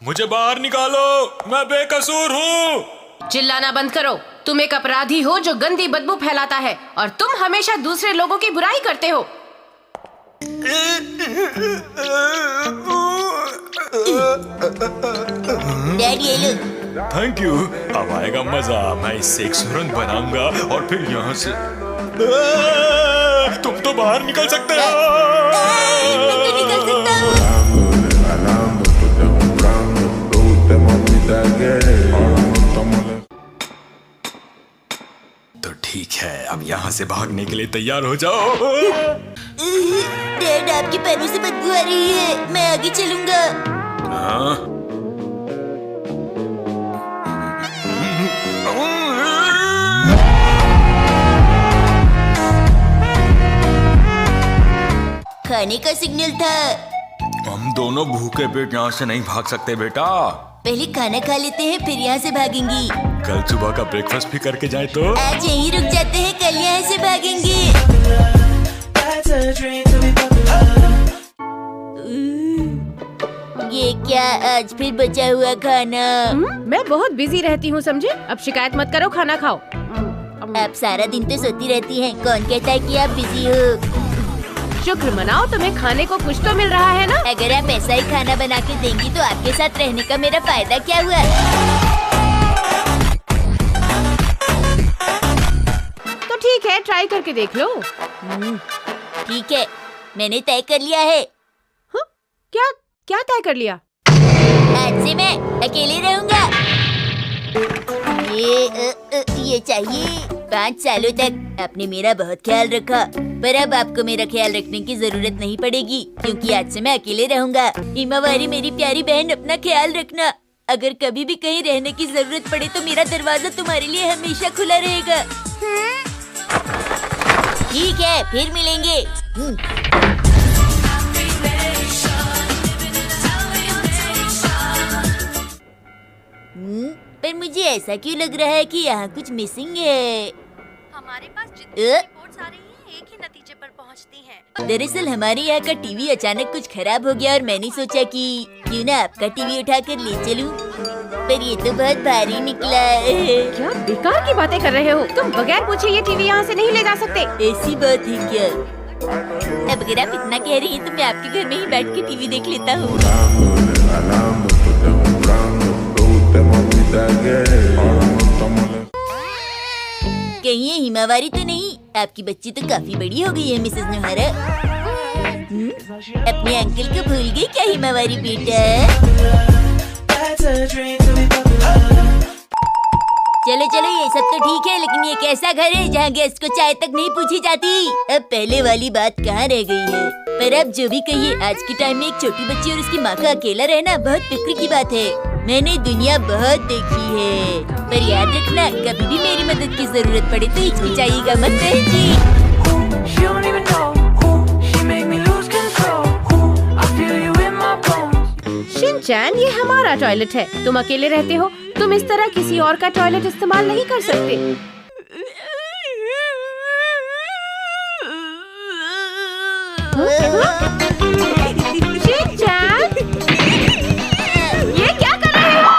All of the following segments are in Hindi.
मुझे बाहर निकालो, मैं बेकसूर हूँ। चिल्लाना बंद करो। तुम एक अपराधी हो जो गंदी बदबू फैलाता है और तुम हमेशा दूसरे लोगों की बुराई करते हो। डैडी ये लो। Thank you. अब आएगा मजा। मैं इससे एक सुरंग बनाऊंगा और फिर यहाँ से तुम तो बाहर निकल सकते हो। मैं तो निकल सकता हूँ। तो ठीक है, अब यहाँ से भागने के लिए तैयार हो जाओ। डैड आपके पैरों से बदबू आ रही है, मैं आगे चलूंगा। हाँ? खाने का सिग्नल था। हम दोनों भूखे पेट यहाँ से नहीं भाग सकते बेटा। पहले खाना खा लेते हैं फिर यहाँ से भागेंगे। कल सुबह का ब्रेकफास्ट भी करके जाए तो। आज यहीं रुक जाते हैं, कल यहाँ से भागेंगे। ये क्या आज फिर बचा हुआ खाना? मैं बहुत बिजी रहती हूँ समझे। अब शिकायत मत करो, खाना खाओ। आप सारा दिन तो सोती रहती हैं, कौन कहता है कि आप बिजी हो? शुक्र मनाओ, तुम्हें खाने को कुछ तो मिल रहा है ना। अगर आप ऐसा ही खाना बना के देंगी तो आपके साथ रहने का मेरा फायदा क्या हुआ? तो ठीक है, ट्राई करके देख लो। ठीक है, मैंने तय कर लिया है। हाँ? क्या क्या तय कर लिया? आज से मैं अकेले रहूंगा। ये चाहिए। 5 सालों तक आपने मेरा बहुत ख्याल रखा, पर अब आपको मेरा ख्याल रखने की जरूरत नहीं पड़ेगी क्योंकि आज से मैं अकेले रहूंगा। हिमावारी मेरी प्यारी बहन, अपना ख्याल रखना। अगर कभी भी कहीं रहने की जरूरत पड़े तो मेरा दरवाजा तुम्हारे लिए हमेशा खुला रहेगा। ठीक है, फिर मिलेंगे। पर मुझे ऐसा क्यों लग रहा है कि यहाँ कुछ मिसिंग है? हमारे पास जितनी रिपोर्ट्स आ रही हैं, एक ही नतीजे पर पहुँचती हैं। दरअसल हमारे यहाँ का टीवी अचानक कुछ खराब हो गया और मैंने सोचा कि क्यों ना आपका टीवी उठाकर ले चलूं। पर ये तो बहुत भारी निकला है। क्या बेकार की बातें कर रहे हो तुम। बगैर पूछे ये टीवी यहाँ से नहीं ले जा सकते। ऐसी बात है क्या? अब अगर आप इतना कह रही हैं तो मैं आपके घर में ही बैठ के टीवी देख लेता हूँ। कहीं ये हिमावारी तो नहीं? आपकी बच्ची तो काफी बड़ी हो गई है मिसेस नोहारा। अपने अंकल को भूल गई क्या हिमावारी बेटा? चलो चलो, ये सब तो ठीक है, लेकिन ये कैसा घर है जहाँ गेस्ट को चाय तक नहीं पूछी जाती? अब पहले वाली बात कहाँ रह गई है? पर अब जो भी कहिए, आज के टाइम में एक छोटी बच्ची और उसकी माँ का अकेला रहना बहुत फिक्र की बात है। मैंने दुनिया बहुत देखी है, पर याद रखना कभी भी मेरी मदद की जरूरत पड़े तो हिचकिचाइएगा मत जी। शिनचैन, ये हमारा टॉयलेट है। तुम अकेले रहते हो, तुम इस तरह किसी और का टॉयलेट इस्तेमाल नहीं कर सकते। शिनचैन, ये क्या कर रहे हो?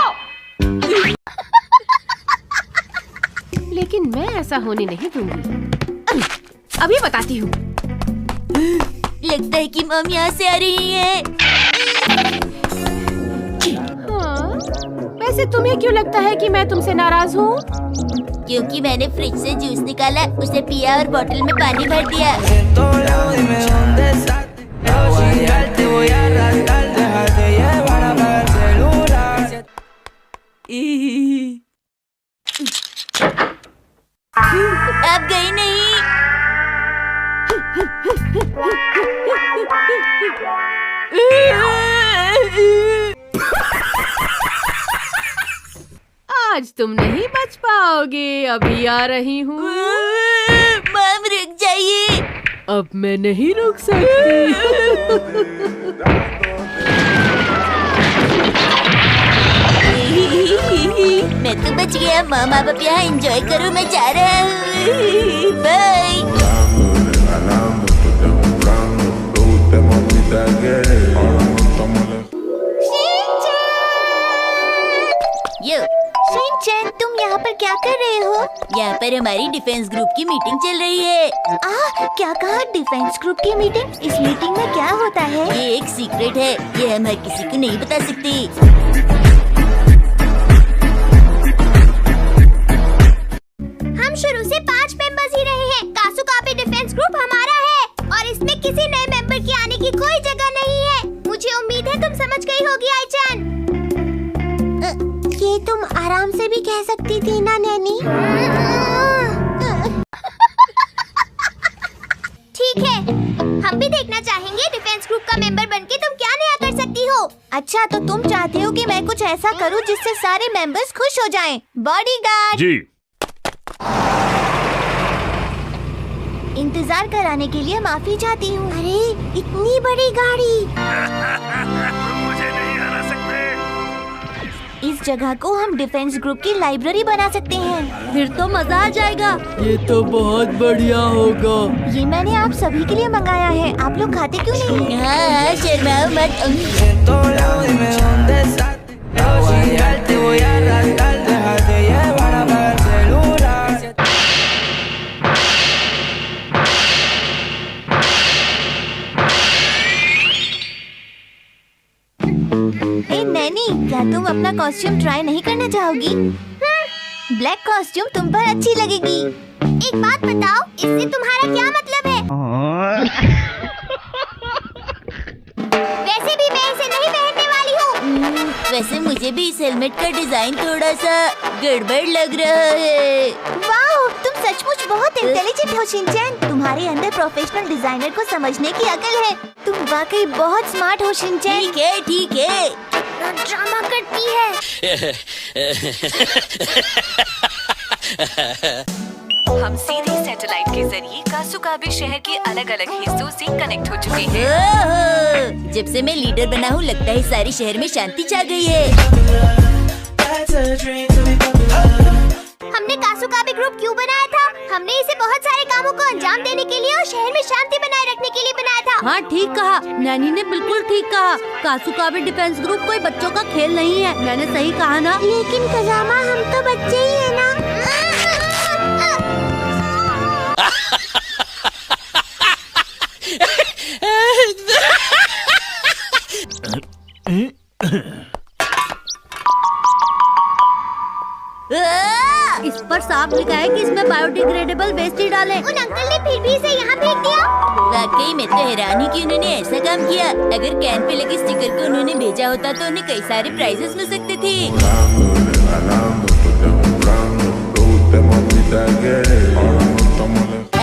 लेकिन मैं ऐसा होने नहीं दूंगी। अभी बताती हूँ। लगता है कि मम यहाँ से आ रही है। वैसे तुम्हें क्यों लगता है कि मैं तुमसे नाराज हूँ? क्योंकि मैंने फ्रिज से जूस निकाला, उसे पिया और बोतल में पानी भर दिया। आप गई नहीं? आज तुम नहीं बच पाओगे, अभी आ रही हूँ। मम रुक जाइए। अब मैं नहीं रुक सकती। मैं तो बच गया। मम आप यहाँ एंजॉय करो, मैं जा रहा हूँ। बाय। क्या कर रहे हो? यहाँ पर हमारी डिफेंस ग्रुप की मीटिंग चल रही है। क्या कहा डिफेंस ग्रुप की मीटिंग? इस मीटिंग में क्या होता है? ये एक सीक्रेट है, ये हम हर किसी को नहीं बता सकते। हम शुरू से 5 मेंबर्स ही रहे हैं। कासुकाबे डिफेंस ग्रुप हमारा है और इसमें किसी नए मेंबर के आने की कोई जगह नहीं है। मुझे उम्मीद है तुम समझ गई होगी आईचान। ये तुम आराम से भी कह सकती थी ना नैनी। ठीक है, हम भी देखना चाहेंगे डिफेंस ग्रुप का मेंबर बनके तुम क्या नया कर सकती हो। अच्छा, तो तुम चाहते हो कि मैं कुछ ऐसा करूं जिससे सारे मेंबर्स खुश हो जाएं। बॉडीगार्ड जी। इंतजार कराने के लिए माफी चाहती हूँ। अरे इतनी बड़ी गाड़ी। मुझे नहीं हरा सकते। इस जगह को हम डिफेंस ग्रुप की लाइब्रेरी बना सकते हैं। फिर तो मजा आ जाएगा। ये तो बहुत बढ़िया होगा। ये मैंने आप सभी के लिए मंगाया है, आप लोग खाते क्यों नहीं? हाँ, शर्माओ मत। नैनी, क्या तुम अपना कॉस्ट्यूम ट्राई नहीं करना चाहोगी? ब्लैक कॉस्ट्यूम तुम पर अच्छी लगेगी। एक बात बताओ, इससे तुम्हारा क्या मतलब है? वैसे भी मैं इसे नहीं पहनने वाली हूँ। वैसे मुझे भी इस हेलमेट का डिजाइन थोड़ा सा गड़बड़ लग रहा है। वाह, तुम सचमुच बहुत इंटेलिजेंट हो शिनचैन। तुम्हारे अंदर प्रोफेशनल डिजाइनर को समझने की अकल है। तुम वाकई बहुत स्मार्ट हो शिनचैन। ठीक है, ठीक है। ड्रामा करती है। हम सीधे सैटेलाइट के जरिए कासुकाबे शहर के अलग अलग हिस्सों से कनेक्ट हो चुके हैं। जब से मैं लीडर बना हूँ, लगता है सारे शहर में शांति छा गई है। हमने कासुकाबे ग्रुप क्यों बनाया था? हमने इसे बहुत सारे कामों को अंजाम देने के लिए और शहर में शांति बनाए रखने के लिए बनाया था। हाँ, ठीक कहा। नैनी ने बिल्कुल ठीक कहा। कासुकाबे डिफेंस ग्रुप कोई बच्चों का खेल नहीं है। मैंने सही कहा ना? लेकिन कजामा, हम तो बच्चे ही है ना। इस पर साफ लिखा है कि इसमें बायोडिग्रेडेबल वेस्ट ही डालें। उन अंकल ने फिर भी इसे यहाँ फेंक दिया। वाकई मैं तो हैरान ही कि उन्होंने ऐसा काम किया। अगर कैन पे लगे स्टिकर को उन्होंने भेजा होता तो उन्हें कई सारे प्राइजेस मिल सकते थे।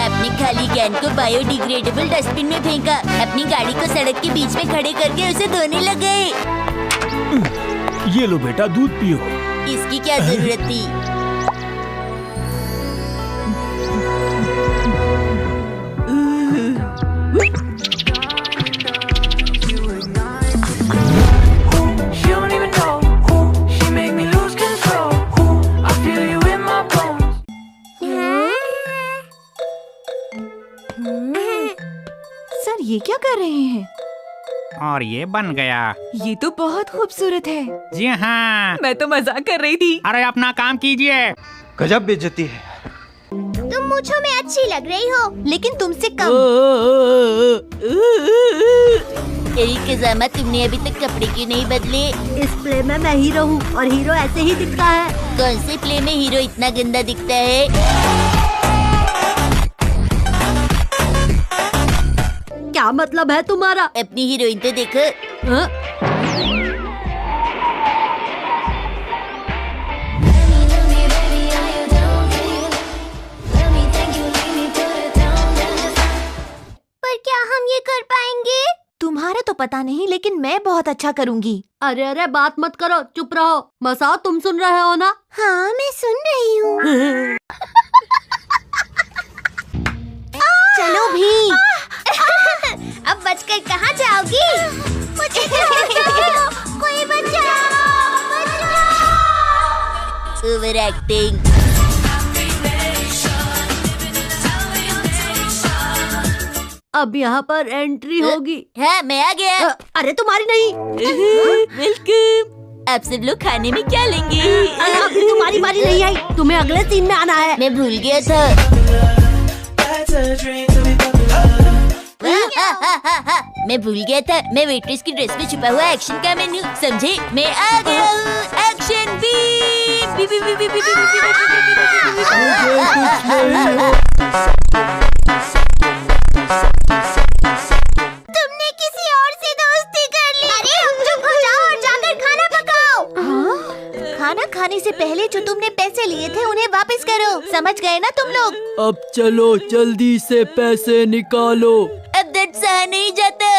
अपनी खाली कैन को बायोडिग्रेडेबल डस्टबिन में फेंका। अपनी गाड़ी को सड़क के बीच में खड़े करके उसे धोने लग गए। ये लो बेटा, दूध पियो। इसकी क्या जरूरत थी? सर, ये क्या कर रहे हैं? और ये बन गया। ये तो बहुत खूबसूरत है। जी हाँ। मैं तो मजाक कर रही थी। अरे अपना काम कीजिए। गजब बेइज्जती है। तुम मूंछों में अच्छी लग रही हो, लेकिन तुमसे कम। कजामा, तुमने अभी तक कपड़े क्यों नहीं बदले? इस प्ले में मैं हीरो हूँ और हीरो ऐसे ही दिखता है। कौन से प्ले में हीरो इतना गंदा दिखता है? क्या मतलब है तुम्हारा? अपनी हीरोइन तो देखो। हाँ? पर क्या हम ये कर पाएंगे? तुम्हारा तो पता नहीं, लेकिन मैं बहुत अच्छा करूँगी। अरे अरे, बात मत करो, चुप रहो। मसाओ, तुम सुन रहे हो ना? हाँ, मैं सुन रही हूँ। चलो भी। अब बचकर कहाँ जाओगी? मुझे बचाओ, कोई बचाओ, ओवर एक्टिंग। अब यहाँ पर एंट्री होगी। हाँ, मैं आ गया। अरे तुम्हारी नहीं। वेलकम। आप सब लोग खाने में क्या लेंगे? अभी तुम्हारी बारी नहीं आई, तुम्हें अगले सीन में आना है। मैं भूल गया था। मैं भूल गया था, मैं वेट्रेस की ड्रेस में छुपा हुआ एक्शन का मेन्यू, समझे? मैं आ गया हूँ। Action beam. B B B B B B तुमने किसी और से दोस्ती कर ली। अरे चुप हो जाओ और जाकर खाना पकाओ। खाना खाने से पहले जो तुमने पैसे लिए थे उन्हें वापस करो, समझ गए ना तुम लोग? अब चलो जल्दी से पैसे निकालो। अब दर्द सहा नहीं जाता।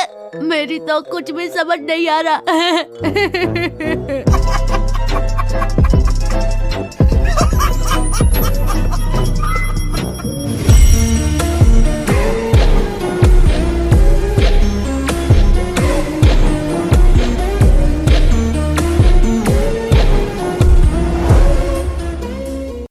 मेरी तो कुछ भी समझ नहीं आ रहा।